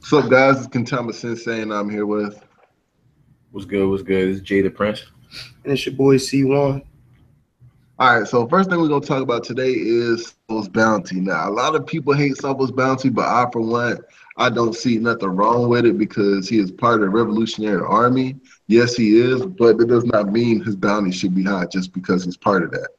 What's up, guys? It's Kentama Sensei, and I'm here with. What's good? What's good? This is Jay the Prince. And it's your boy C1. All right, so first thing we're gonna talk about today is Sabo's bounty. Now, a lot of people hate Sabo's bounty, but I, for one, I don't see nothing wrong with it because he is part of the Revolutionary Army. Yes, he is, but it does not mean his bounty should be high just because he's part of that.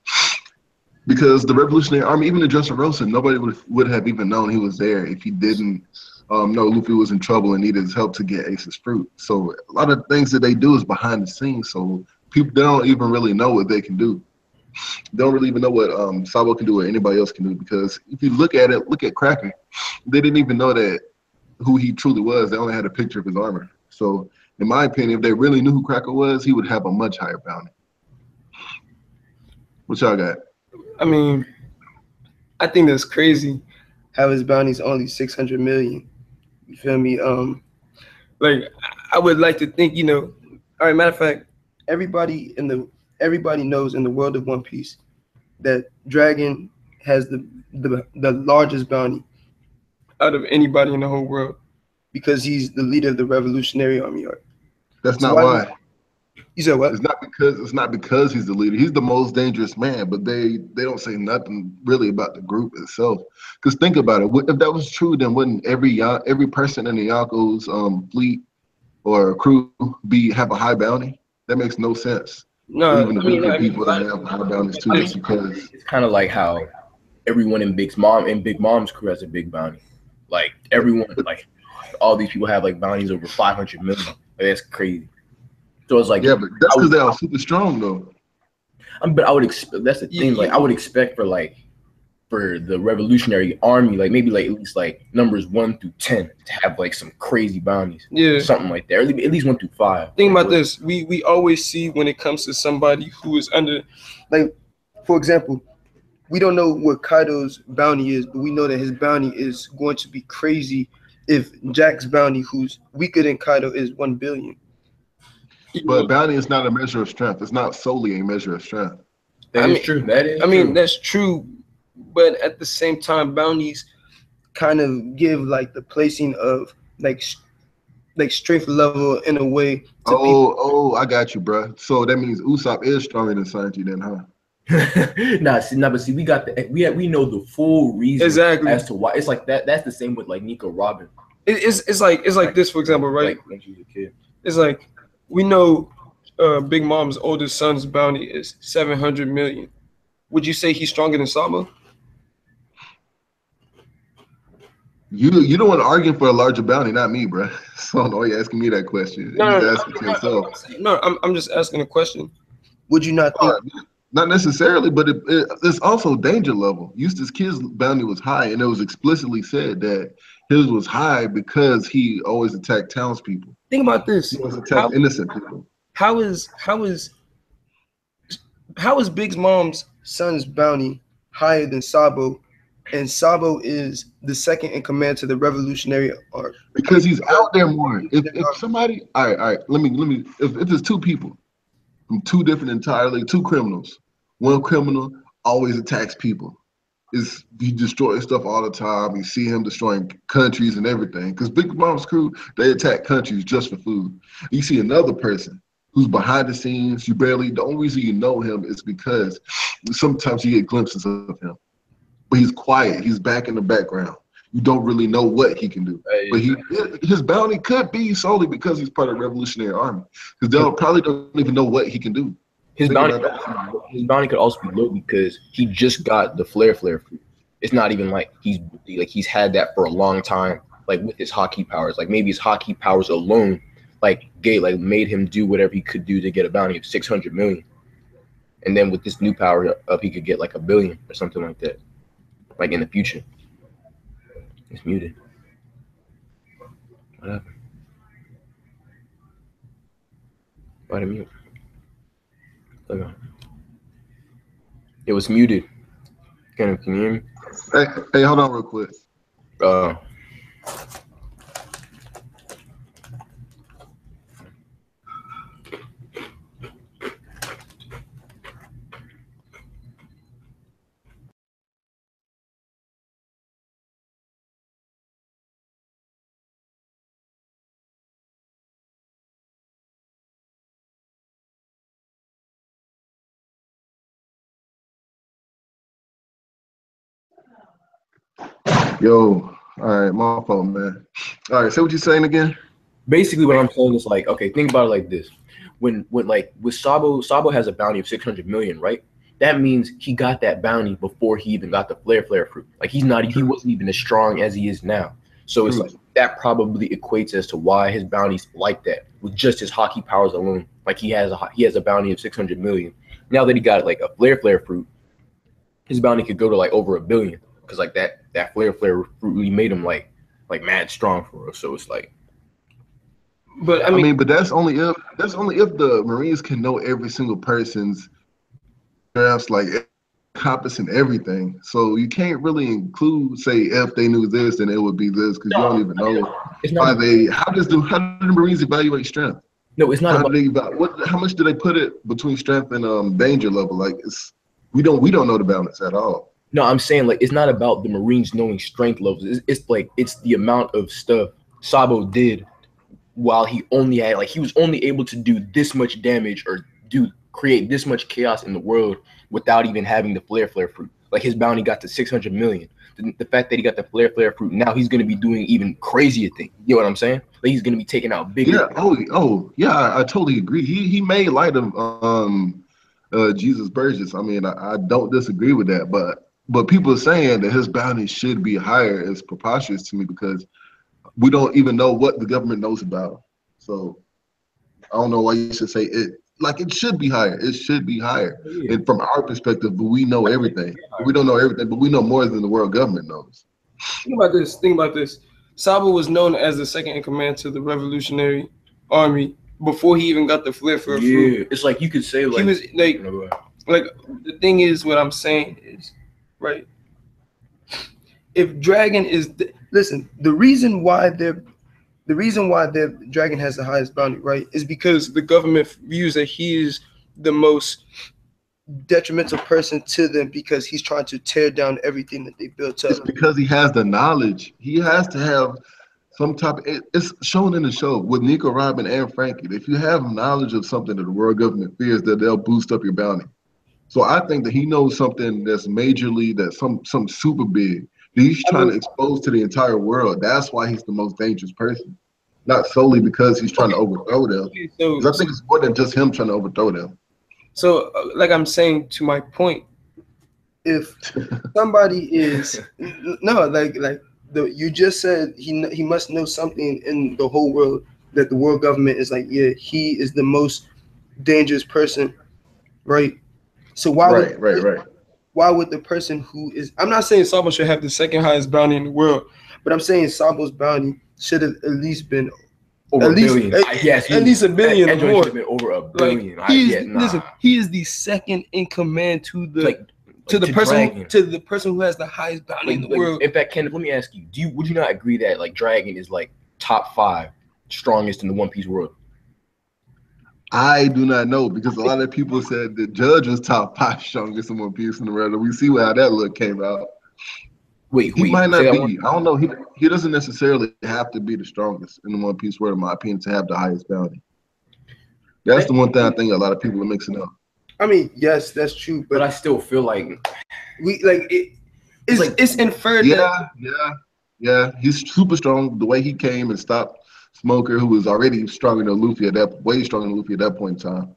Because the Revolutionary Army, even in Dressrosa, nobody would have even known he was there if he didn't know Luffy was in trouble and needed his help to get Ace's fruit. So a lot of things that they do is behind the scenes, so people they don't even really know what they can do. They don't really even know what Sabo can do or anybody else can do because if you look at it, look at Cracker. They didn't even know that who he truly was. They only had a picture of his armor. So in my opinion, if they really knew who Cracker was, he would have a much higher bounty. What y'all got? I mean, I think that's crazy how his bounty's only 600 million. You feel me? Like I would like to think, all right, matter of fact, everybody knows in the world of One Piece that Dragon has the largest bounty out of anybody in the whole world because he's the leader of the Revolutionary Army. That's So not why. You said what? It's not because he's the leader. He's the most dangerous man, but they don't say nothing really about the group itself. Because think about it. If that was true, then wouldn't every person in the Yonko's fleet or crew have a high bounty? That makes no sense. No, Even the really good people that have high bounties too, just because. It's kind of like how everyone in Big Mom's crew has a big bounty. Like everyone, like all these people have like bounties over 500 million. Like, that's crazy. So it's like Yeah, but that's because they are super strong though. But I would expect that's the thing. Like I would expect for the Revolutionary Army, like maybe like at least like numbers 1 through 10 to have like some crazy bounties. Yeah, something like that. Or at least 1 through 5. Think about this. We always see when it comes to somebody who is under, like, for example, we don't know what Kaido's bounty is, but we know that his bounty is going to be crazy if Jack's bounty, who's weaker than Kaido, is 1 billion. But bounty is not a measure of strength. It's not solely a measure of strength. That is true. That's true. But at the same time, bounties kind of give like the placing of like strength level in a way. I got you, bro. So that means Usopp is stronger than Sanji, then, huh? But see, we know the full reason exactly as to why. It's like that. That's the same with like Nico Robin. It's like this, for example, right? Like when she was a kid. It's like we know Big Mom's oldest son's bounty is 700 million. Would you say he's stronger than Sabo? You don't want to argue for a larger bounty, not me, bro. So I don't know why you're asking me that question. No, you just ask it yourself. No, I'm just asking a question. Would you not think? Not necessarily, but it's also danger level. Eustace Kid's bounty was high, and it was explicitly said that his was high because he always attacked townspeople. Think about this. He always attacked innocent people. How is Big Mom's son's bounty higher than Sabo, and Sabo is the second in command to the Revolutionary Army? Because he's out there more. If somebody, all right, let me. If there's two people from two criminals, one criminal always attacks people. He destroys stuff all the time. You see him destroying countries and everything. Because Big Mom's crew, they attack countries just for food. You see another person who's behind the scenes. The only reason you know him is because sometimes you get glimpses of him. But he's quiet. He's back in the background. You don't really know what he can do. But his bounty could be solely because he's part of the Revolutionary Army. Because they probably don't even know what he can do. His bounty could also be low because he just got the flare fruit. It's not even like he's had that for a long time, like with his hockey powers. Like maybe his hockey powers alone, made him do whatever he could do to get a bounty of 600 million. And then with this new power up, he could get like 1 billion or something like that, like in the future. It's muted. What happened? Why did it mute? It was muted. Can you hear me? Hey, hold on real quick. Yo, all right, my fault, man. All right, say what you saying again. Basically, what I'm saying is like, okay, think about it like this: when like with Sabo has a bounty of 600 million, right? That means he got that bounty before he even got the flare fruit. Like he True, wasn't even as strong as he is now. So it's true. like that probably equates as to why his bounty's like that with just his hockey powers alone. Like he has a bounty of 600 million. Now that he got like a flare fruit, his bounty could go to like over 1 billion because like that flare fruit really made him like mad strong for us. So it's like But I I mean, mean, but that's only if the Marines can know every single person's drafts, like encompassing everything. So you can't really include, say, if they knew this, then it would be this, because you don't no, even know it's not. why they. How do the Marines evaluate strength? No, it's not How do about. they what? How much do they put it between strength and danger level? Like we don't know the balance at all. No, I'm saying like it's not about the Marines knowing strength levels. It's like it's the amount of stuff Sabo did while he only had like he was only able to do this much damage or do create this much chaos in the world without even having the flare fruit. Like his bounty got to 600 million. The fact that he got the flare fruit, now he's gonna be doing even crazier things. You know what I'm saying? Like he's gonna be taking out bigger. Yeah. Oh, yeah. I totally agree. He made light of Jesus Burgess. I mean, I don't disagree with that, but people saying that his bounty should be higher is preposterous to me because we don't even know what the government knows about him. So I don't know why you should say it. Like it should be higher. It should be higher. Yeah. And from our perspective, we know everything. We don't know everything, but we know more than the world government knows. think about this. Think about this. Sabo was known as the second in command to the Revolutionary Army before he even got the flare for a fruit. Yeah, it's like you could say He like was like, no, go ahead. like the thing is, what I'm saying is, right? If Dragon is listen, the reason why their Dragon has the highest bounty, right, is because the government views that he is the most detrimental person to them because he's trying to tear down everything that they built It's up. because he has the knowledge. He has to have some type of, it's shown in the show with Nico Robin and Frankie. If you have knowledge of something that the world government fears, that they'll boost up your bounty. So I think that he knows something that's majorly, that some super big that he's I trying mean, to expose to the entire world. That's why he's the most dangerous person. Not solely because he's trying to overthrow them. okay, so Because I think it's more than just him trying to overthrow them. like I'm saying to my point, if somebody is no like the you just said he must know something in the whole world that the world government is like, yeah, he is the most dangerous person, right? So Right. why would the person who is, I'm not saying Sabo should have the second highest bounty in the world, but I'm saying Sabo's bounty should have at least been Over a billion. Yes, at least a billion or Android more. should have been over a Like billion. listen, he is the second in command to the like to the to person Dragon. to the person who has the highest bounty in the world. In fact, Kenneth, let me ask you: would you not agree that like Dragon is like top 5 strongest in the One Piece world? I do not know because a lot of people said the Judge was top 5 strongest in One Piece in the world. And we see how that look came out. He Wait, might say not that be. I don't know. He doesn't necessarily have to be the strongest in the One Piece world, in my opinion, to have the highest bounty. That's the one thing I think a lot of people are mixing up. I mean, yes, that's true, but but I still feel like we like it's inferred that Yeah. He's super strong. The way he came and stopped Smoker, who was already stronger than Luffy at that, way stronger than Luffy at that point in time.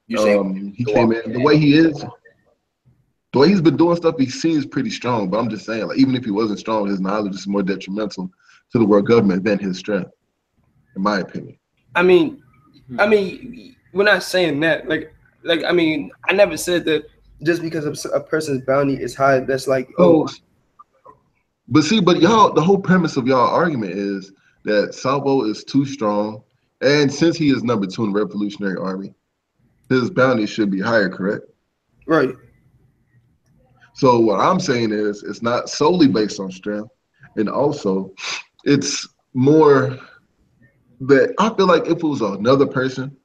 you're saying He came in the way he is. The way he's been doing stuff, he seems pretty strong. But I'm just saying, like, even if he wasn't strong, his knowledge is more detrimental to the world government than his strength, in my opinion. I mean, we're not saying that. I mean, I never said that just because a person's bounty is high, that's like, oh, But y'all, the whole premise of y'all argument is that Sabo is too strong, and since he is number 2 in the Revolutionary Army, his bounty should be higher, correct? right. So what I'm saying is it's not solely based on strength, and also it's more that I feel like if it was another person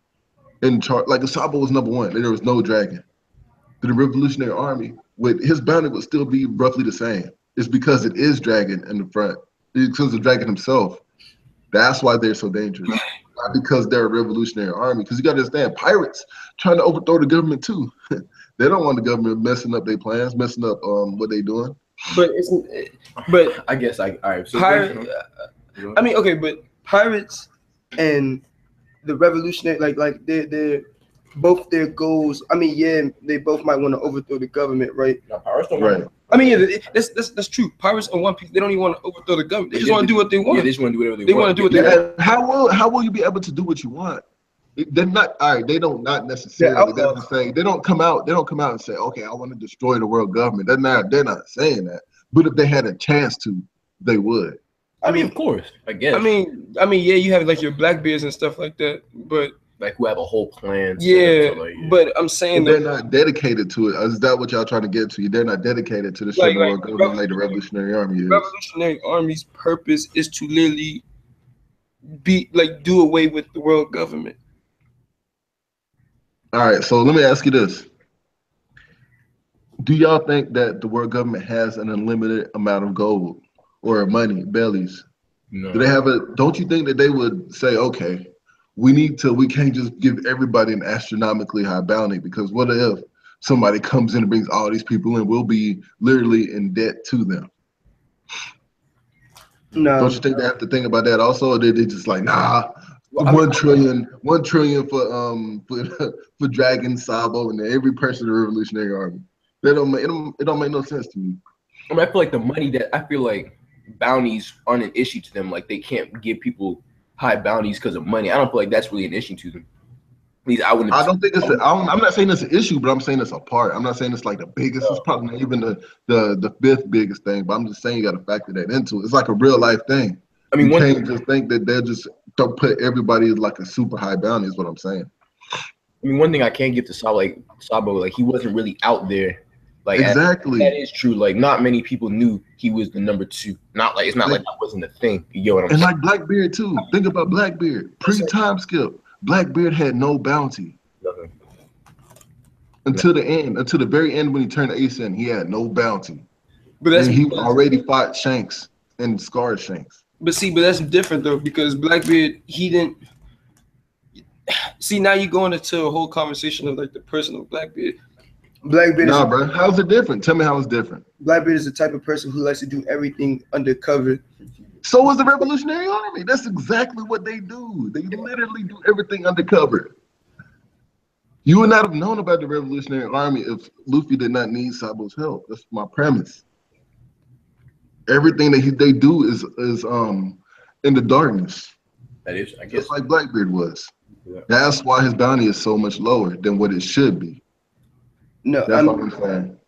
in charge, like if Sabo was number 1 and there was no dragon, then the Revolutionary Army, with his bounty would still be roughly the same. It's because it is dragon in the front. It's because of dragon himself. That's why they're so dangerous. Not because they're a revolutionary army. Because you got to understand, pirates trying to overthrow the government too. They don't want the government messing up their plans, messing up what they're doing. But it's but I guess all right. So I mean, okay, but pirates and the revolutionary, like they're both their goals. I mean, yeah, they both might want to overthrow the government, right? no, pirates don't Right. I mean, yeah, that's true. Pirates and One Piece, they don't even want to overthrow the government. They just want to do what they want. Yeah, they just want to do whatever They want to do what they want. And how will you be able to do what you want? They're not all right. They don't not necessarily. They're not saying they don't come out. They don't come out and say, "Okay, I want to destroy the world government." They're not. They're not saying that. But if they had a chance to, they would. I mean, of course, I guess. I mean, yeah, you have like your Blackbeards and stuff like that, but like who have a whole plan. Yeah, but I'm saying they're not dedicated to it. Is that what y'all trying to get to? They're not dedicated to the like, world government like the Revolutionary Army is. Revolutionary Army's purpose is to literally do away with the world government. All right, so let me ask you this. Do y'all think that the world government has an unlimited amount of gold or money, bellies? No. Do they have a? Don't you think that they would say, okay, we can't just give everybody an astronomically high bounty, because what if somebody comes in and brings all these people in? We'll be literally in debt to them. No. Don't you think they have to think about that also? Or they just like, nah, $1 trillion for Dragon, Sabo, and every person in the Revolutionary Army. It don't make no sense to me. I mean, I feel like the money I feel like bounties aren't an issue to them. Like they can't give people high bounties because of money. I don't feel like that's really an issue to them. At least I wouldn't. I don't think it's. I'm not saying it's an issue, but I'm saying it's a part. I'm not saying it's like the biggest. It's probably not even the fifth biggest thing. But I'm just saying you got to factor that into it. It's like a real life thing. I mean, you can't just think that they're just don't put everybody as like a super high bounty. Is what I'm saying. I mean, one thing I can't give to Sabo, like he wasn't really out there. Like exactly, that is true. Like not many people knew he was the number 2. Not like it's not like that wasn't a thing. You get what I'm saying? And like Blackbeard too. Think about Blackbeard pre-time skip. Blackbeard had no bounty. Nothing. Until the end, until the very end when he turned ace in, he had no bounty. But he already fought Shanks and scarred Shanks. But that's different though, because Blackbeard, he didn't. See, now you're going into a whole conversation of like the personal Blackbeard. Blackbeard. Nah, bro. How's it different? Tell me how it's different. Blackbeard is the type of person who likes to do everything undercover. So is the Revolutionary Army. That's exactly what they do. They literally do everything undercover. You would not have known about the Revolutionary Army if Luffy did not need Sabo's help. That's my premise. Everything that they do is in the darkness. That is, I guess, just like Blackbeard was. Yeah. That's why his bounty is so much lower than what it should be. No, that's what I'm saying.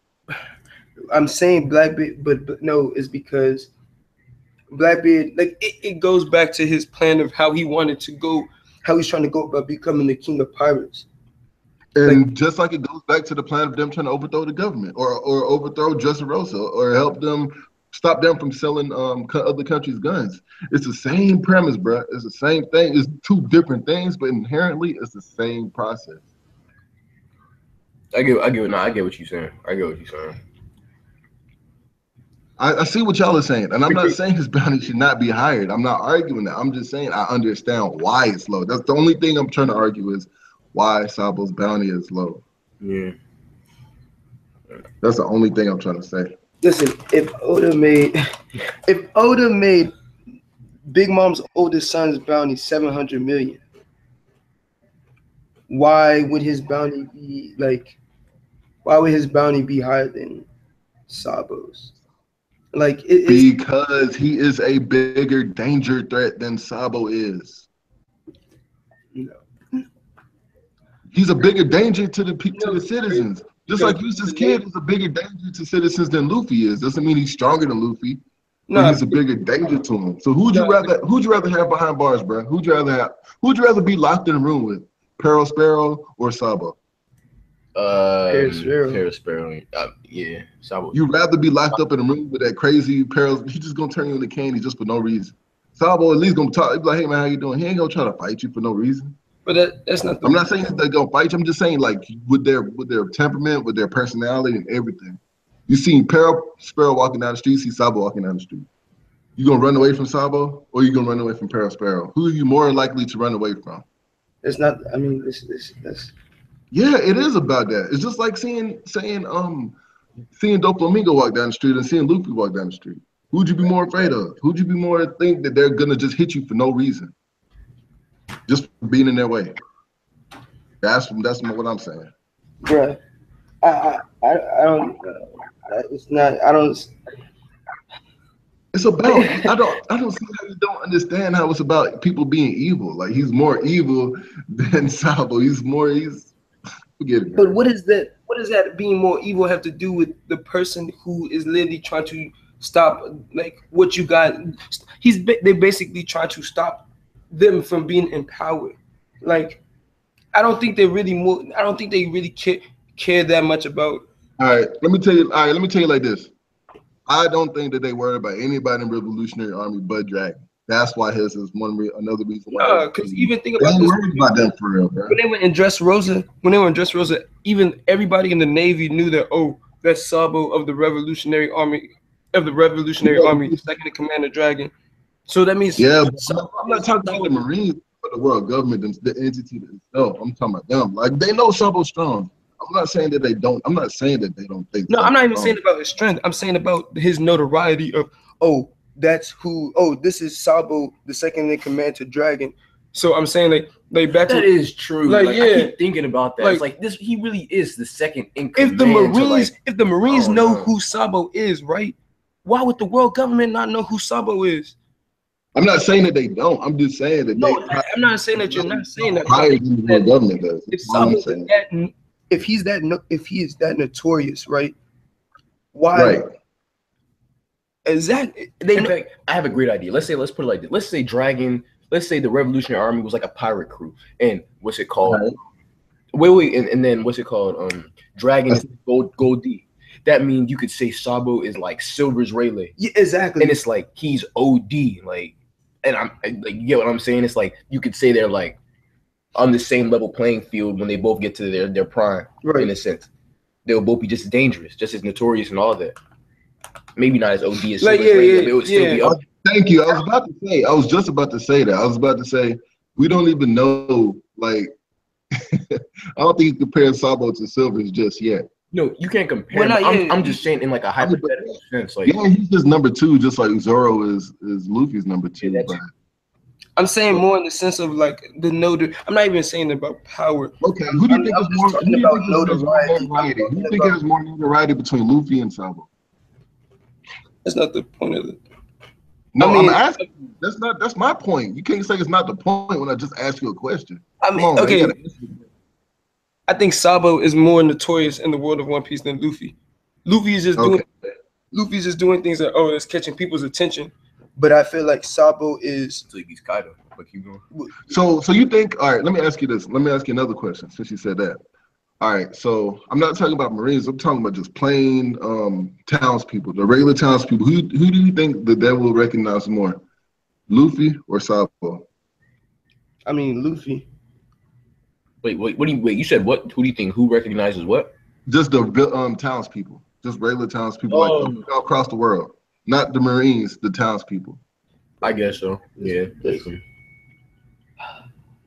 I'm saying Blackbeard, but no, it's because Blackbeard, like it goes back to his plan of how he wanted to go, how he's trying to go about becoming the king of pirates. And like, just like it goes back to the plan of them trying to overthrow the government or overthrow Dressrosa or help them stop them from selling other countries' guns. It's the same premise, bro. It's the same thing. It's two different things, but inherently it's the same process. I get what you're saying. I get what you're saying. I see what y'all are saying, and I'm not saying his bounty should not be higher. I'm not arguing that. I'm just saying I understand why it's low. That's the only thing I'm trying to argue is why Sabo's bounty is low. Yeah. That's the only thing I'm trying to say. Listen, if Oda made Big Mom's oldest son's bounty 700 million, why would his bounty be like? Why would his bounty be higher than Sabo's? Like because he is a bigger danger threat than Sabo is. No. He's a bigger danger to the citizens. Just like Eustace Kid is a bigger danger to citizens than Luffy is. Doesn't mean he's stronger than Luffy. No, he's a bigger danger to him. So who'd you rather have behind bars, bro? Who'd you rather be locked in a room with? Pearl Sparrow or Sabo? Pearl Sparrow. Yeah, Sabo. You'd rather be locked up in a room with that crazy Pearl. He's just gonna turn you into candy just for no reason. Sabo at least gonna talk. He'd be like, hey man, how you doing? He ain't gonna try to fight you for no reason. But that's not. I'm not saying they're gonna fight you. I'm just saying like with their temperament, with their personality and everything. You seen Pearl Sparrow walking down the street, see Sabo walking down the street. You gonna run away from Sabo or you gonna run away from Pearl Sparrow? Who are you more likely to run away from? It's not. I mean, that's. Yeah, it is about that. It's just like saying seeing Doflamingo walk down the street and seeing Luffy walk down the street? Who'd you be more afraid of? Who'd you be more think that they're gonna just hit you for no reason, just for being in their way? That's what I'm saying. Bruh, I don't. It's not. I don't. It's about I don't see how you don't understand how it's about people being evil. Like he's more evil than Sabo. He's forget it. But what is that? What does that being more evil have to do with the person who is literally trying to stop like what you got? They basically try to stop them from being empowered. Like I don't think they really care that much about. All right, let me tell you like this. I don't think that they worry about anybody in the Revolutionary Army but Dragon. That's why his is another reason why. No, because even think about this. Worried about them for real, bro. When they were in Dressrosa, even everybody in the Navy knew that. Oh, that's Sabo of the Revolutionary Army, second in command of Dragon. So that means I'm not talking about the Marines, but the world government, the entity itself. I'm talking about them. Like they know Sabo's strong. I'm not saying that they don't. I'm not saying that they don't think. No, I'm not even saying about his strength. I'm saying about his notoriety of, oh, that's who. Oh, this is Sabo, the second in command to Dragon. So I'm saying like back. That is true. Like yeah, I keep thinking about that. It's like this. He really is the second in command. If the Marines know who Sabo is, right? Why would the world government not know who Sabo is? I'm not saying that they don't. I'm just saying that. No, I'm not saying that you're not saying that. Higher than the world government does. If he is that notorious, right? Why? Right. Exactly. In fact, I have a great idea. Let's put it like this. Let's say the Revolutionary Army was like a pirate crew, and what's it called? Right. And then what's it called? Dragon is Gold D. That means you could say Sabo is like Silver's Rayleigh. Yeah, exactly. And it's like he's OD, like, and I'm like, you get what I'm saying? It's like you could say they're like on the same level playing field when they both get to their prime, right. In a sense. They'll both be just as dangerous, just as notorious and all that. Maybe not as OD as like, but it would still be up. Thank you. I was just about to say that. I was about to say we don't even know, like I don't think you compare Sabo to Silver's just yet. No, you can't compare. I'm just saying in like a hypothetical sense. Like, yeah, he's just number 2, just like Zoro is Luffy's number 2. Yeah, but I'm saying more in the sense of like the notoriety. I'm not even saying about power. Okay, who do you think is more notoriety? Who do you think has more notoriety between Luffy and Sabo? That's not the point of it. No, I mean, I'm asking. That's my point. You can't say it's not the point when I just ask you a question. I mean, okay. I think Sabo is more notorious in the world of One Piece than Luffy. Luffy is just doing things that it's catching people's attention. But I feel like Sabo is. So he's Kaido. But keep going. So you think? All right. Let me ask you this. Let me ask you another question. Since you said that. All right. So I'm not talking about Marines. I'm talking about just plain townspeople, the regular townspeople. Who do you think that they will recognize more, Luffy or Sabo? I mean, Luffy. Wait. You said what? Who do you think? Who recognizes what? Just the townspeople. Just regular townspeople, like across the world. Not the Marines, the townspeople. I guess so. Yeah.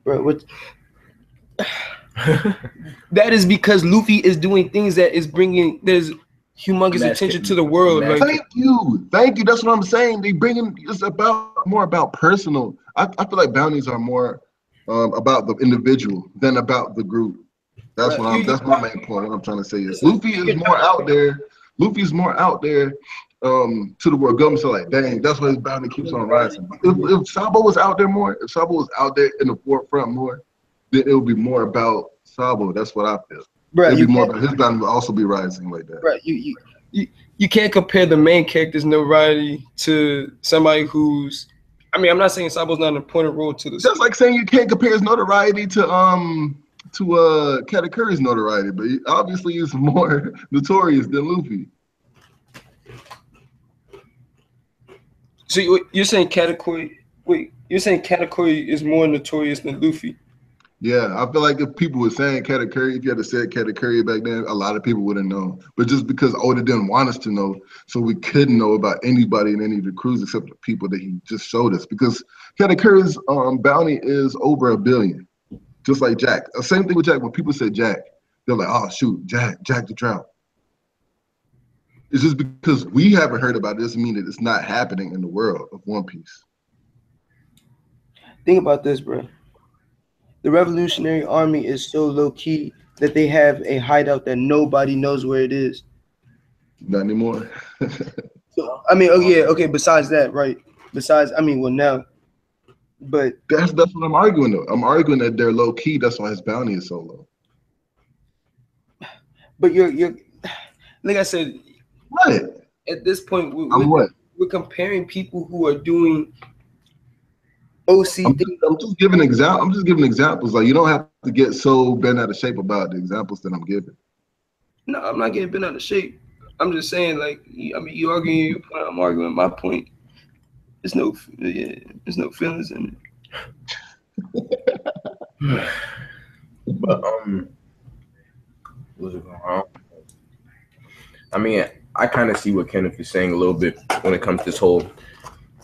Bro, what? That is because Luffy is doing things that is bringing humongous attention to the world. Like, thank you. That's what I'm saying. They it's more about personal. I feel like bounties are more about the individual than about the group. That's that's my main point. What I'm trying to say is Luffy is more out there. Luffy's more out there to the world government. So like, dang, that's why his bounty keeps on rising. If Sabo was out there more, if Sabo was out there in the forefront more, then it would be more about Sabo. That's what I feel. Right, it'd be more about his bounty would also be rising like that. Right. You can't compare the main character's notoriety to somebody who's. I mean, I'm not saying Sabo's not an important role to this. Just like saying you can't compare his notoriety to Katakuri's notoriety, but obviously he's more notorious than Luffy. So you're saying Katakuri? Wait, you're saying Katakuri is more notorious than Luffy? Yeah, I feel like if people were saying Katakuri, if you had to say Katakuri back then, a lot of people wouldn't know. But just because Oda didn't want us to know, so we couldn't know about anybody in any of the crews except the people that he just showed us. Because Katakuri's bounty is over 1 billion, just like Jack. Same thing with Jack. When people say Jack, they're like, "Oh shoot, Jack the Trout." It's just because we haven't heard about it doesn't mean that it's not happening in the world of One Piece. Think about this, bro. The Revolutionary Army is so low key that they have a hideout that nobody knows where it is. Not anymore. So, I mean, oh yeah, okay. Besides that, right? Besides, I mean, well now, but That's what I'm arguing though. I'm arguing that they're low key. That's why his bounty is so low. but you're like I said, What? at this point, I'm what? we're comparing people who are doing OC I'm things. just giving example. I'm just giving examples. Like you don't have to get so bent out of shape about the examples that I'm giving. No, I'm not getting bent out of shape. I'm just saying, like, I mean, you arguing your point, I'm arguing my point. There's no feelings in But what's it going on? I mean, I kind of see what Kenneth is saying a little bit when it comes to this whole,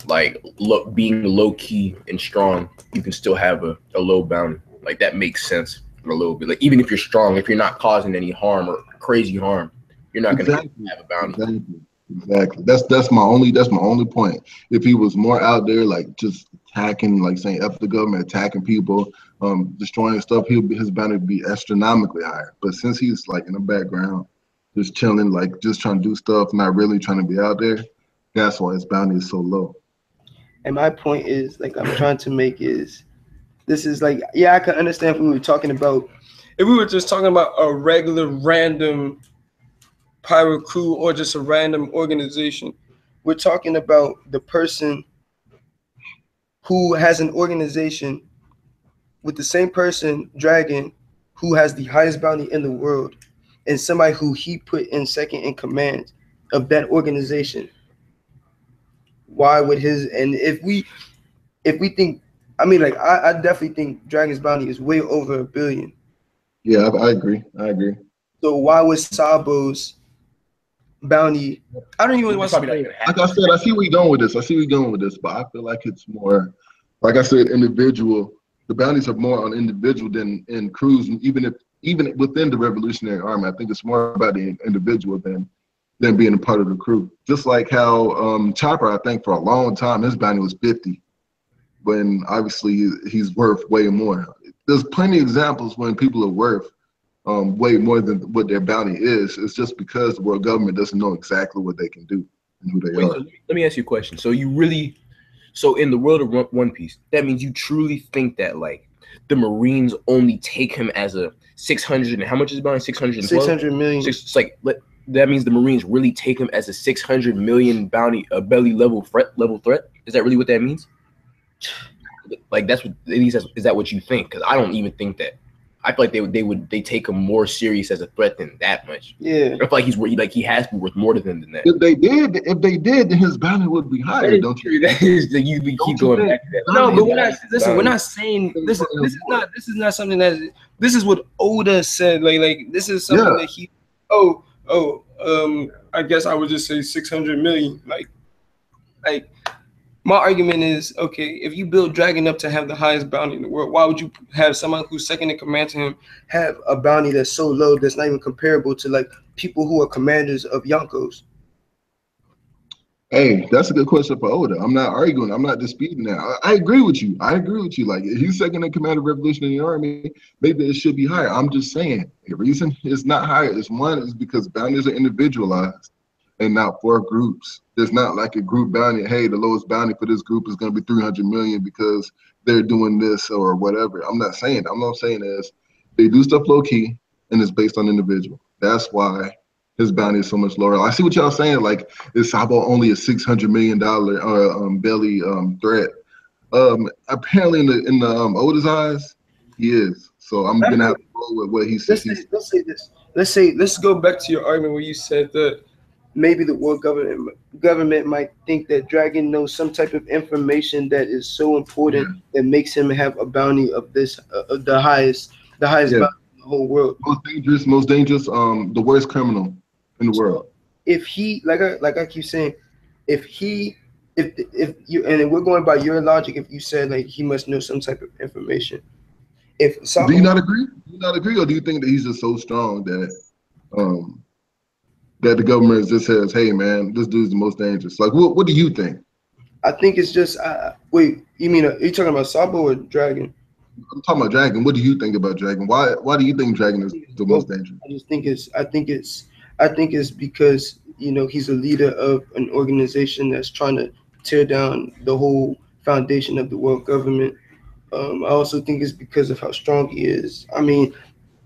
like, being low key and strong. You can still have a low bounty. Like that makes sense a little bit. Like even if you're strong, if you're not causing any harm or crazy harm, you're not going to have a bounty. Exactly. That's my only point. If he was more out there, like just attacking, like saying F the government, attacking people, destroying stuff, his bounty would be astronomically higher. But since he's like in the background, just chilling, like just trying to do stuff, not really trying to be out there, that's why his bounty is so low. And my point is, like, I'm trying to make is, this is like, yeah, I can understand if we were talking about, if we were just talking about a regular random pirate crew or just a random organization. We're talking about the person who has an organization with the same person, Dragon, who has the highest bounty in the world, and somebody who he put in second in command of that organization. Why would his, and if we think, I mean, like, I definitely think Dragon's bounty is way over $1 billion. Yeah, I agree. So why was Sabo's bounty? I don't even want to say. Like I said, I see where you're going with this. But I feel like it's more, like I said, individual. The bounties are more on individual than in crews, even within the Revolutionary Army. I think it's more about the individual than being a part of the crew. Just like how Chopper, I think for a long time his bounty was 50, when obviously he's worth way more. There's plenty of examples when people are worth way more than what their bounty is. It's just because the world government doesn't know exactly what they can do and who they are. So let me ask you a question. So in the world of One Piece, that means you truly think that like the Marines only take him as a 600 and how much is it bounty? 600 million. It's like that means the Marines really take him as a 600 million bounty, a belly level threat. Is that really what that means? Like that's what is that what you think? Because I don't even think that. I feel like they take him more serious as a threat than that much. Yeah, I feel like he has to be worth more than that. If they did, then his bounty would be higher. Don't you? You keep going back to that. No, but we're not saying this is not something that this is what Oda said. Like this is something that he. I guess I would just say 600 million. Like. My argument is, okay, if you build Dragon up to have the highest bounty in the world, why would you have someone who's second in command to him have a bounty that's so low that's not even comparable to like people who are commanders of Yonkos? Hey, that's a good question for Oda. I'm not arguing. I'm not disputing that. I agree with you. Like, if he's second in command of Revolutionary Army, maybe it should be higher. I'm just saying the reason it's not higher is because bounties are individualized and not for groups. There's not like a group bounty. Hey, the lowest bounty for this group is going to be 300 million because they're doing this or whatever. I'm not saying that. I'm not saying is they do stuff low key and it's based on individual. That's why his bounty is so much lower. I see what y'all saying. Like, is Sabo only a $600 million belly threat? Apparently, in the Oda's eyes, he is. So I'm gonna have to roll with what he says. Let's say this. Let's go back to your argument where you said that maybe the world government might think that Dragon knows some type of information that is so important that makes him have a bounty of this, the highest bounty in the whole world. Most dangerous, the worst criminal in the world. If he, like I keep saying, if you, and we're going by your logic, if you said like he must know some type of information. Do you not agree? Do you not agree, or do you think that he's just so strong that that the government just says, "Hey, man, this dude's the most dangerous"? Like, what do you think? I think it's just wait. You mean are you talking about Sabo or Dragon? I'm talking about Dragon. What do you think about Dragon? Why do you think Dragon is the most dangerous? I just think it's because he's a leader of an organization that's trying to tear down the whole foundation of the world government. I also think it's because of how strong he is. I mean,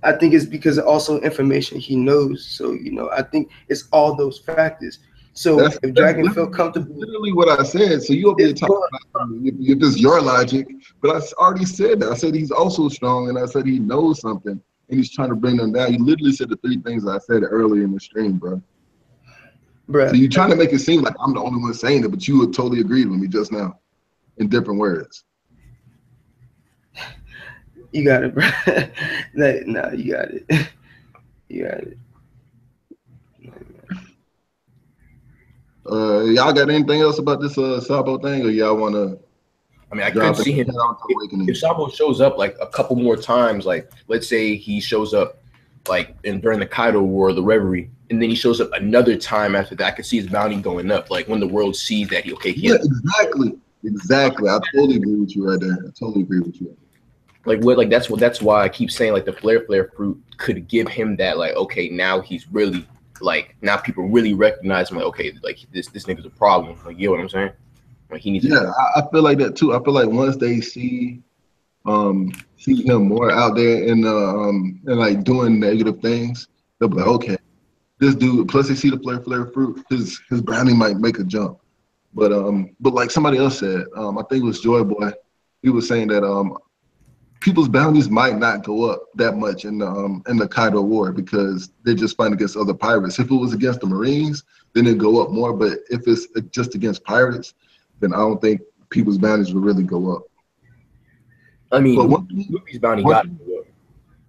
I think it's because of also information he knows. So I think it's all those factors. So if Dragon felt comfortable, literally what I said. So you'll be talking about if it's your logic, but I already said that. I said he's also strong, and I said he knows something, and he's trying to bring them down. You literally said the three things I said earlier in the stream, bro. Bruh. So you're trying to make it seem like I'm the only one saying it, but you would totally agreed with me just now, in different words. You got it, bro. Nah, you got it. You got it. Y'all got anything else about this Sabo thing, or y'all want to? I mean, I could see him if Sabo shows up like a couple more times. Like, let's say he shows up like during the Kaido War, the Reverie, and then he shows up another time after that. I could see his bounty going up. Like when the world sees that exactly. I totally agree with you right there. I totally agree with you. Like what? Like that's why I keep saying like the flare fruit could give him that like okay now he's really like now people really recognize him like okay like this nigga's a problem like you know what I'm saying like he needs I feel like that too. I feel like once they see him more out there and like doing negative things, they'll be like okay this dude plus they see the flare fruit his bounty might make a jump, but like somebody else said I think it was Joy Boy, he was saying that people's bounties might not go up that much in the Kaido War because they're just fighting against other pirates. If it was against the Marines, then it'd go up more. But if it's just against pirates, then I don't think people's bounties will really go up. I mean, Luffy's bounty got to go up.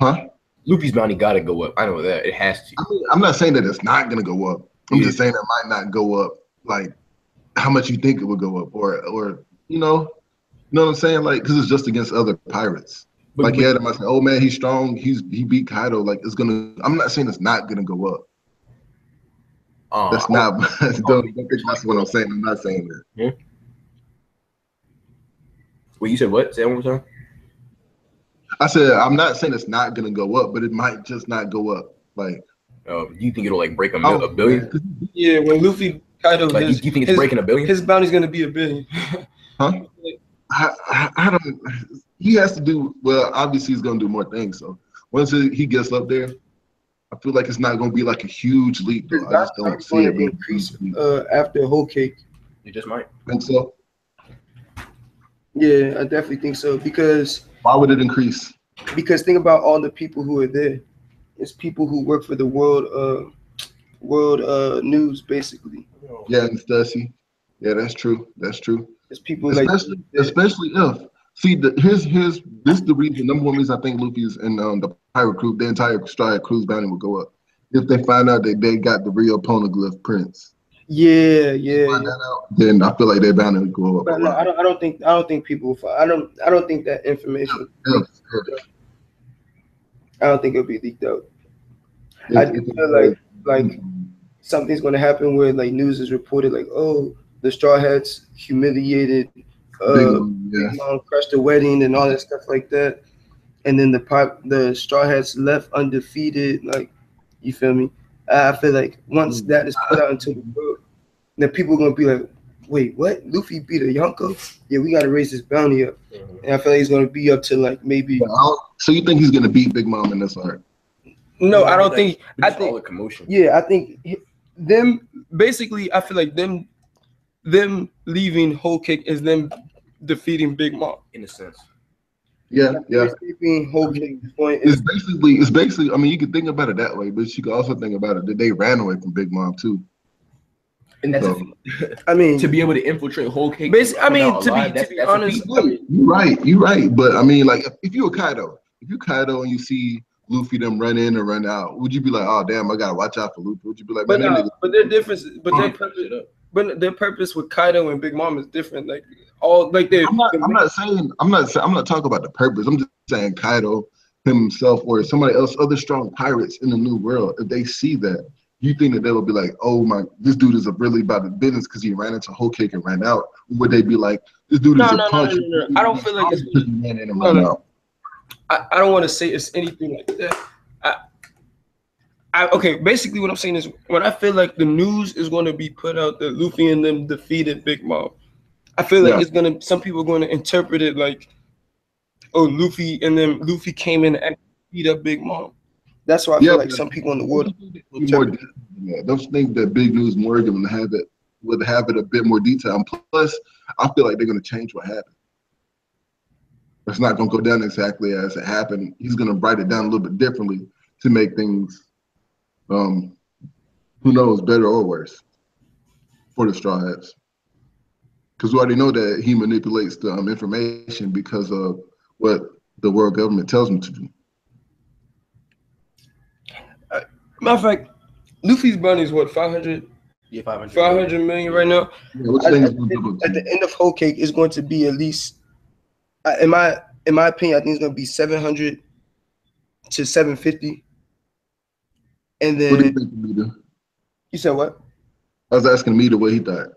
Huh? Luffy's bounty got to go up. I know that. It has to. I mean, I'm not saying that it's not going to go up. I'm just saying it might not go up like how much you think it would go up or you know what I'm saying? Like, because it's just against other pirates. Like, yeah, they might say, oh man, he's strong. He beat Kaido. Like, it's gonna. I'm not saying it's not gonna go up. That's not. Don't think that's what I'm saying. I'm not saying that. Yeah. Wait, you said what? Say it one more time. I said I'm not saying it's not gonna go up, but it might just not go up. Like, you think it'll like break a billion? Yeah, when Luffy Kaido, like, you think it's breaking a billion? His bounty's gonna be $1 billion. Huh? I don't. He has to do well. Obviously, he's gonna do more things. So once he gets up there, I feel like it's not gonna be like a huge leap. Though. I just don't see it being increase after Whole Cake. It just might. Think so? Yeah, I definitely think so. Because why would it increase? Because think about all the people who are there. It's people who work for the world news, basically. Yeah, and Stussy. Yeah, that's true. That's true. It's people especially if this is the reason. Number one reason I think Luffy's and the pirate crew, the entire Straw Hat crew's bounty will go up if they find out that they got the real poneglyph prince. Yeah. Find that out, then I feel like their bounty will go up. But no, I don't think people will. I don't think that information. I don't think it'll be leaked out. I feel like something's going to happen where like news is reported like, oh, the Straw Hats humiliated Big Mom, crushed the wedding and all that stuff like that, and then the Straw Hats left undefeated. Like, you feel me? I feel like once that is put out into the world, then people are gonna be like, wait, what? Luffy beat a Yonko? Yeah, we gotta raise his bounty up. And I feel like he's gonna be up to like maybe. So you think he's gonna beat Big Mom in this arc? No, I don't think. I think all the commotion. Yeah, I think them basically. I feel like them leaving Whole Cake is them defeating Big Mom in a sense. Yeah. Leaving Whole Cake point it's basically. I mean, you could think about it that way, but you could also think about it that they ran away from Big Mom too. And that's I mean, to be able to infiltrate Whole Cake. I mean, to be honest, you're right. But I mean, like, if you're Kaido, and you see Luffy them run in or run out, would you be like, oh damn, I gotta watch out for Luffy? Would you be like, but their difference, but their purpose with Kaido and Big Mom is different. Like all like they. I'm not talking about the purpose. I'm just saying Kaido himself or somebody else, other strong pirates in the New World, if they see that, you think that they would be like, oh my, this dude is really about the business because he ran into Whole Cake and ran out? Or would they be like, this dude is a punk? No. I don't feel like it's because he ran in and ran out. I don't want to say it's anything like that. Okay, basically what I'm saying is when I feel like the news is going to be put out that Luffy and them defeated Big Mom, I feel like it's gonna. Some people are going to interpret it like, oh, Luffy came in and beat up Big Mom. That's why I feel like some people in the world those think that Big News Morgan would have it a bit more detail. And plus, I feel like they're going to change what happened. It's not going to go down exactly as it happened. He's going to write it down a little bit differently to make things, who knows, better or worse for the Straw Hats. Because we already know that he manipulates the information because of what the world government tells him to do. Matter of fact, Luffy's bounty is what, 500? Yeah, 500. 500 million right now. Yeah, at the end of Whole Cake, it's going to be at least, in my opinion, I think it's going to be 700 to 750. And then, what do you think, Amita? You said what? I was asking Amita what he thought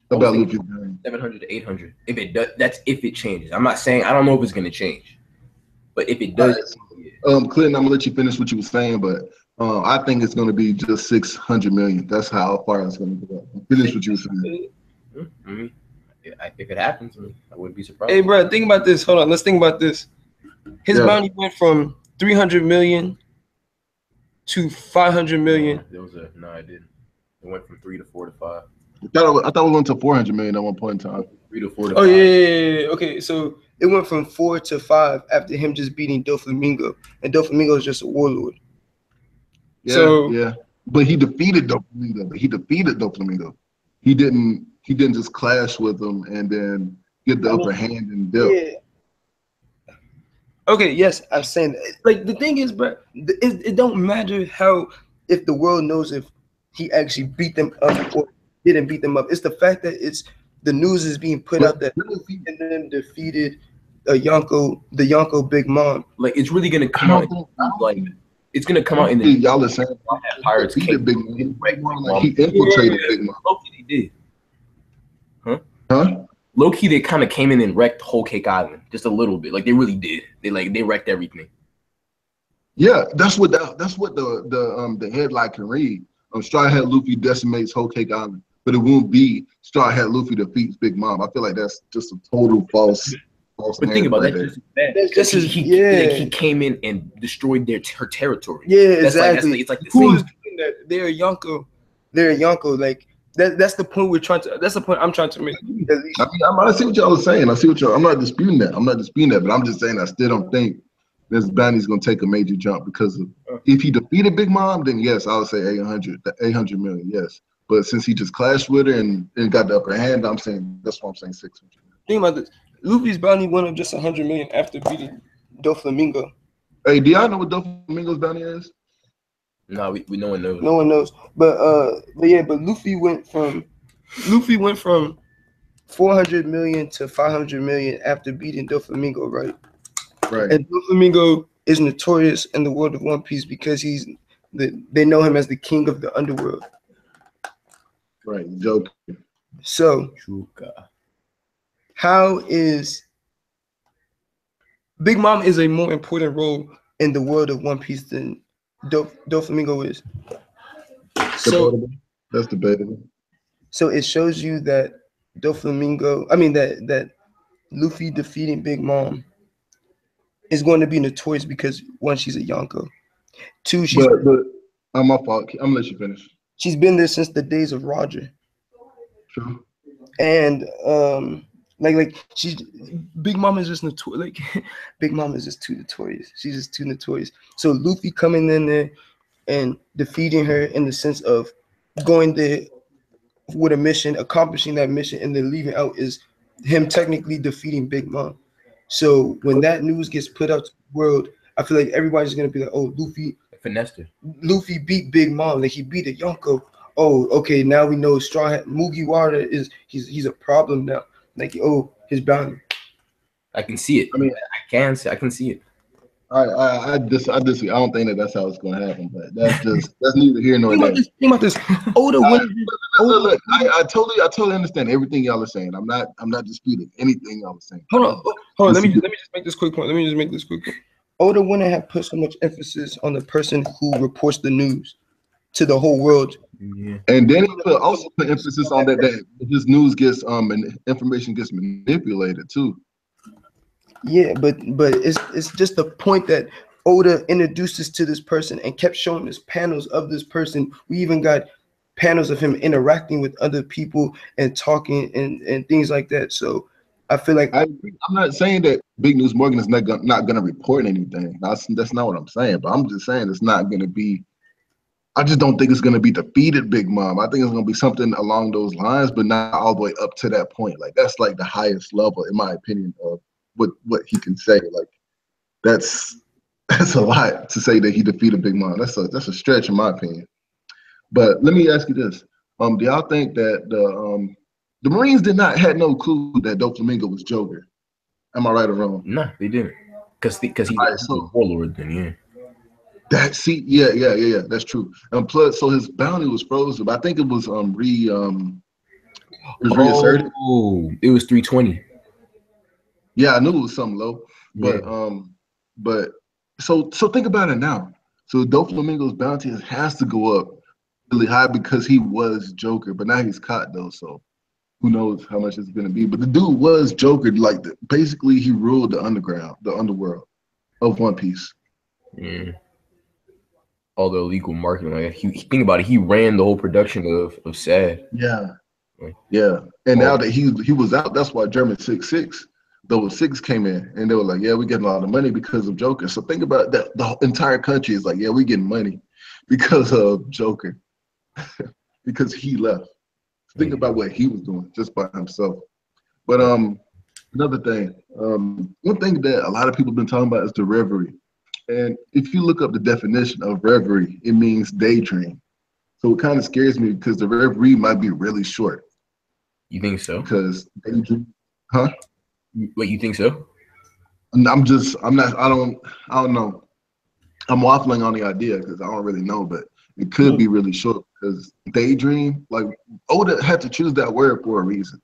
about Luffy's bounty. 700 to 800. If it does, that's if it changes. I'm not saying, I don't know if it's going to change, but if it does, Clinton, I'm gonna let you finish what you were saying, but I think it's gonna be just 600 million. That's how far it's gonna go. Finish what you were saying. Mm-hmm. If it happens, I wouldn't be surprised. Hey, bro, think about this. Hold on, let's think about this. His bounty went from 300 million to 500 million. No, I didn't. It went from 3 to 4 to 5. I thought we went to 400 million at one point in time. 3 to 4 to 5. Oh yeah. Okay, so it went from 4 to 5 after him just beating Doflamingo, and Doflamingo is just a warlord. Yeah, but he defeated Doflamingo. He didn't just clash with him and then get the upper hand and dealt. Yeah. Okay, yes, I'm saying that. Like the thing is, bro, it don't matter how, if the world knows if he actually beat them up or didn't beat them up. It's the fact that the news is being put out that Luffy and them defeated the Yonko Big Mom. Like it's really gonna come out. Like it's gonna come out in the y'all are saying Pirates defeated Big Mom. Like he infiltrated Big Mom. Low-key they did. Huh? Low-key they kind of came in and wrecked Whole Cake Island just a little bit. Like they really did. They wrecked everything. Yeah, that's what the headline can read. Straw Hat Luffy decimates Whole Cake Island, but it won't be Straw Hat Luffy defeats Big Mom. I feel like that's just a total false. But think about that. Just he came in and destroyed her territory. Yeah, exactly. It's like the Who same. is doing that? They're Yonko. Like that's the point we're trying to. That's the point I'm trying to make. At least. I see what y'all are saying. I'm not disputing that. But I'm just saying I still don't think this bounty's gonna take a major jump because of if he defeated Big Mom, then yes, I would say 800 million. Yes, but since he just clashed with her and got the upper hand, that's why I'm saying 600. Think about this. Luffy's bounty went up just 100 million after beating Doflamingo. Hey, do y'all know what Doflamingo's bounty is? No, no one knows. No one knows. But Luffy went from 400 million to 500 million after beating Doflamingo, right? Right. And Doflamingo is notorious in the world of One Piece because they know him as the king of the underworld. Right, joke. So how is Big Mom is a more important role in the world of One Piece than Doflamingo is. So that's debatable. So it shows you that that Luffy defeating Big Mom is going to be notorious because one, she's a Yonko. Two, but my fault. I'm gonna let you finish. She's been there since the days of Roger. True. And Big Mom is just notorious. Like Big Mom is just too notorious. She's just too notorious. So Luffy coming in there and defeating her in the sense of going there with a mission, accomplishing that mission, and then leaving out is him technically defeating Big Mom. So when that news gets put out to the world, I feel like everybody's gonna be like, "Oh, Luffy finessed her. Luffy beat Big Mom, like he beat a Yonko. Oh, okay, now we know Straw Hat Mugiwara he's a problem now. Like, oh, his bounty." I can see it. I can see it. I disagree. I don't think that that's how it's going to happen, but that's neither here nor there. Think about this. Oda wins. Look, I totally understand everything y'all are saying. I'm not disputing anything y'all are saying. Hold on. Let me just make this quick point. Oda wouldn't have put so much emphasis on the person who reports the news to the whole world. Yeah. And then he also put emphasis on that his news gets and information gets manipulated too. Yeah, but it's just the point that Oda introduced us to this person and kept showing us panels of this person. We even got panels of him interacting with other people and talking and things like that. So I feel like I'm not saying that Big News Morgan is not gonna report anything. That's not what I'm saying. But I'm just saying it's not gonna be. I just don't think it's gonna be defeated Big Mom. I think it's gonna be something along those lines, but not all the way up to that point. Like that's like the highest level, in my opinion, of what he can say. Like that's a lot to say that he defeated Big Mom. That's a stretch in my opinion. But let me ask you this: do y'all think that the Marines had no clue that Doflamingo was Joker? Am I right or wrong? No, they didn't. Because he's Right, a warlord then, yeah. Yeah. That's true. And plus, so his bounty was frozen, but I think it was reasserted. Oh, it was 320. Yeah, I knew it was something low, Yeah. but so think about it now. So Doflamingo's bounty has to go up really high because he was Joker, but now he's caught though, so who knows how much it's gonna be. But the dude was Joker, like basically he ruled the underworld of One Piece. Yeah. All the illegal marketing, like think about it, he ran the whole production of SAD. Yeah. And now that he was out, that's why German 6 those 6 came in and they were like, yeah, we're getting a lot of money because of Joker. So think about that. The entire country is like, yeah, we're getting money because of Joker. Because he left. Think about what he was doing just by himself. But another thing, one thing that a lot of people have been talking about is the reverie. And if you look up the definition of reverie, it means daydream. So it kind of scares me because the reverie might be really short. You think so? Because daydream, huh? What, you think so? I don't know. I'm waffling on the idea because I don't really know, but it could be really short because daydream, like Oda had to choose that word for a reason.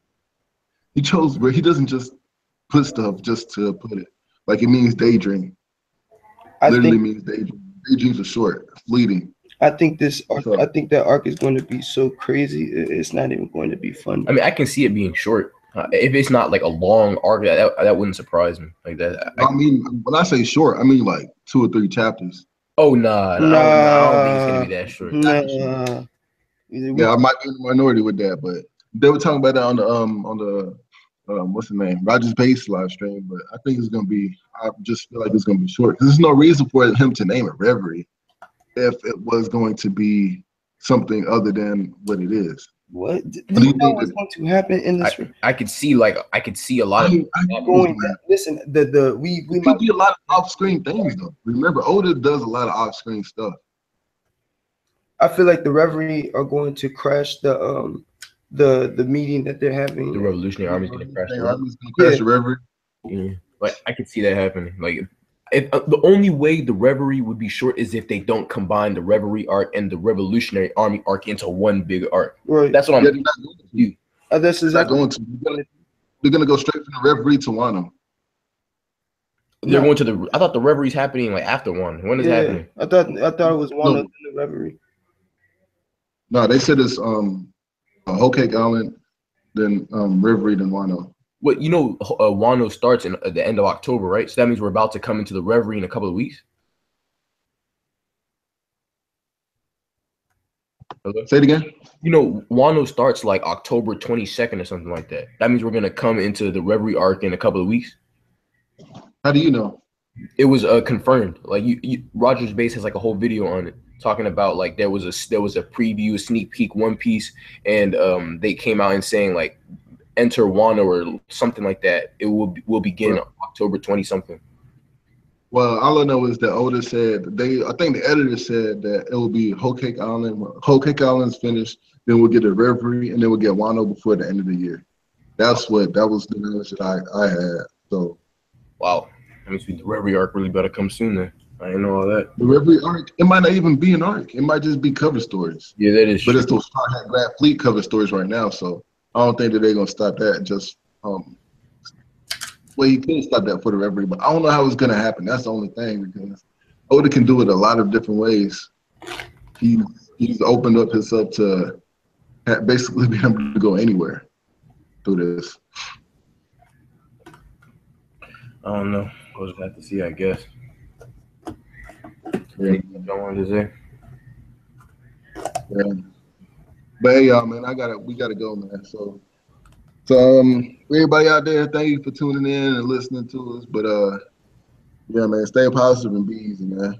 He doesn't just put stuff just to put it. Like it means daydream. Literally means daydream. Daydreams are short, fleeting. I think that arc is going to be so crazy. It's not even going to be fun. I mean, I can see it being short. If it's not like a long arc, that wouldn't surprise me. Like that. I mean, when I say short, I mean like 2 or 3 chapters. Oh nah, I don't think it's gonna be that short. Nah. Yeah, I might be in the minority with that, but they were talking about that on the what's the name, Rogers Base live stream. But I think it's gonna be. I just feel like it's gonna be short. There's no reason for him to name it Reverie if it was going to be something other than what it is. What do you know what's going to happen in this? I could see a lot of going. Listen, we could be a lot of off-screen things though. Remember, Oda does a lot of off-screen stuff. I feel like the Reverie are going to crash the meeting that they're having. The Revolutionary Army's going to crash. The Reverie. Yeah, like I could see that happening. Like, if the only way the Reverie would be short is if they don't combine the Reverie arc and the Revolutionary Army arc into one big arc. Right. That's what I'm. This is not going to. They're going to go straight from the Reverie to Wano. They're going to the. I thought the Reverie's happening like after one. When is it happening? I thought it was Wano and the Reverie. No, they said it's Whole Cake Island, then Reverie, then Wano. Well, Wano starts at the end of October, right? So that means we're about to come into the Reverie in a couple of weeks. Hello? Say it again. Wano starts like October 22nd or something like that. That means we're gonna come into the Reverie arc in a couple of weeks. How do you know? It was confirmed. Like Rogers Base has like a whole video on it talking about like there was a preview, a sneak peek, One Piece, and they came out and saying like enter Wano or something like that. It will begin October 20 something. Well, all I know is that Oda said I think the editor said that it will be Whole Cake Island. Whole Cake Island's finished, then we'll get a Reverie, and then we'll get Wano before the end of the year. That was the knowledge that I had. So, wow. That means the Reverie arc really better come soon then. I didn't know all that. The Reverie arc, it might not even be an arc. It might just be cover stories. Yeah, that is But true. it's those Starhat Grand Fleet cover stories right now, so I don't think that they're gonna stop that. Just well, you could stop that for the Reverie, but I don't know how it's gonna happen. That's the only thing because Oda can do it a lot of different ways. He's opened up himself to basically be able to go anywhere through this. I don't know. We'll just have to see, I guess. Yeah. Anything you wanted to say? Yeah. But hey, y'all, man, we gotta go, man. So everybody out there, thank you for tuning in and listening to us. But yeah, man, stay positive and be easy, man.